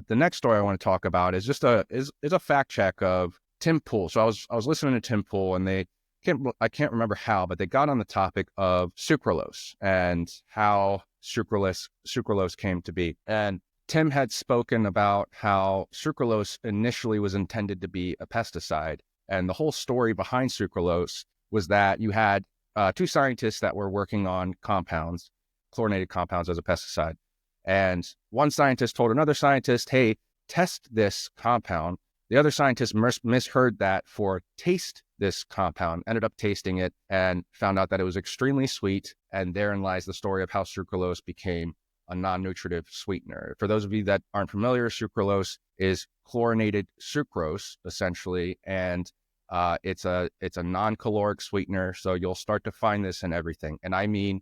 The next story I want to talk about is just is a fact check of Tim Pool. So I was listening to Tim Pool, and I can't remember how, but they got on the topic of sucralose and how sucralose came to be. And Tim had spoken about how sucralose initially was intended to be a pesticide, and the whole story behind sucralose was that you had two scientists that were working on chlorinated compounds as a pesticide. And one scientist told another scientist, hey, test this compound. The other scientist misheard that for taste this compound, ended up tasting it and found out that it was extremely sweet. And therein lies the story of how sucralose became a non-nutritive sweetener. For those of you that aren't familiar, sucralose is chlorinated sucrose, essentially, and it's a non-caloric sweetener. So you'll start to find this in everything. And I mean,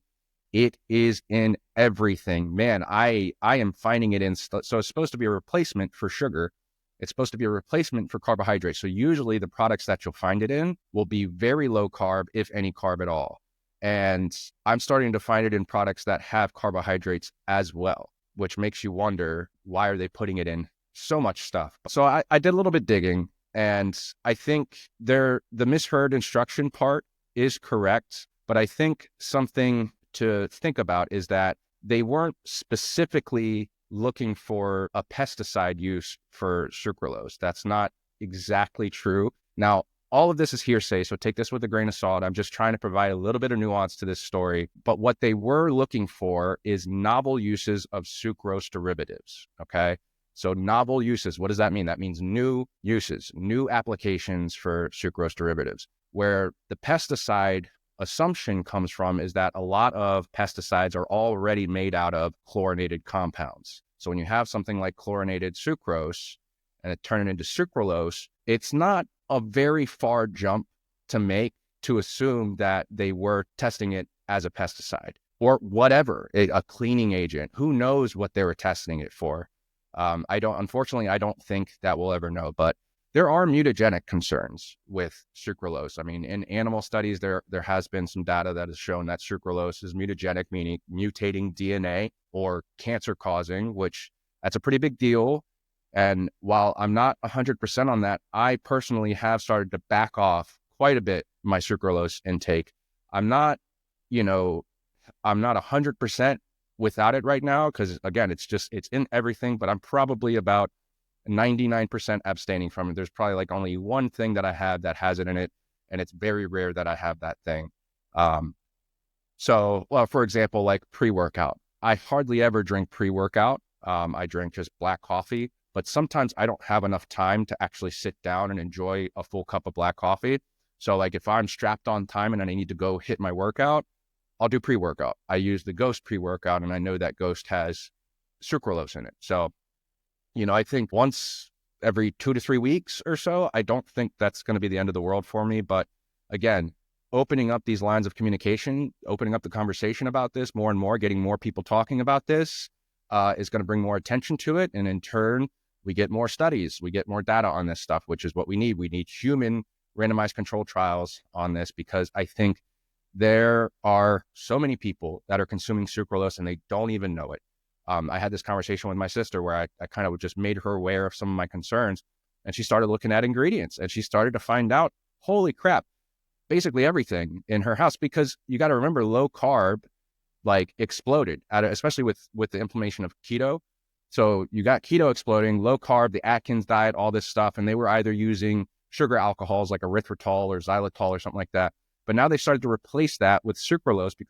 it is in everything. Man, I am finding it in, so it's supposed to be a replacement for sugar. It's supposed to be a replacement for carbohydrates. So usually the products that you'll find it in will be very low carb, if any carb at all. And I'm starting to find it in products that have carbohydrates as well, which makes you wonder, why are they putting it in so much stuff? So I did a little bit digging, and I think the misheard instruction part is correct. But I think something to think about is that they weren't specifically looking for a pesticide use for sucralose. That's not exactly true. Now, all of this is hearsay, so take this with a grain of salt. I'm just trying to provide a little bit of nuance to this story. But what they were looking for is novel uses of sucrose derivatives, okay? So novel uses, what does that mean? That means new uses, new applications for sucrose derivatives, where the pesticide assumption comes from is that a lot of pesticides are already made out of chlorinated compounds. So when you have something like chlorinated sucrose and it turn it into sucralose, it's not a very far jump to make to assume that they were testing it as a pesticide or whatever, a cleaning agent. Who knows what they were testing it for? Unfortunately, I don't think that we'll ever know, but there are mutagenic concerns with sucralose. I mean, in animal studies, there has been some data that has shown that sucralose is mutagenic, meaning mutating DNA or cancer causing, which that's a pretty big deal. And while I'm not 100% on that, I personally have started to back off quite a bit my sucralose intake. I'm not, I'm not 100% without it right now because, again, it's in everything, but I'm probably about 99% abstaining from it. There's probably like only one thing that I have that has it in it, and it's very rare that I have that thing. Well, for example, like pre-workout, I hardly ever drink pre-workout. I drink just black coffee, but sometimes I don't have enough time to actually sit down and enjoy a full cup of black coffee. So like if I'm strapped on time and I need to go hit my workout, I'll do pre-workout. I use the Ghost pre-workout, and I know that Ghost has sucralose in it. So I think once every 2 to 3 weeks or so, I don't think that's going to be the end of the world for me. But again, opening up these lines of communication, opening up the conversation about this more and more, getting more people talking about this is going to bring more attention to it. And in turn, we get more studies, we get more data on this stuff, which is what we need. We need human randomized controlled trials on this, because I think there are so many people that are consuming sucralose and they don't even know it. I had this conversation with my sister where I kind of just made her aware of some of my concerns, and she started looking at ingredients and she started to find out, holy crap, basically everything in her house, because you got to remember low carb like exploded, especially with the implementation of keto. So you got keto exploding, low carb, the Atkins diet, all this stuff, and they were either using sugar alcohols like erythritol or xylitol or something like that. But now they started to replace that with sucralose because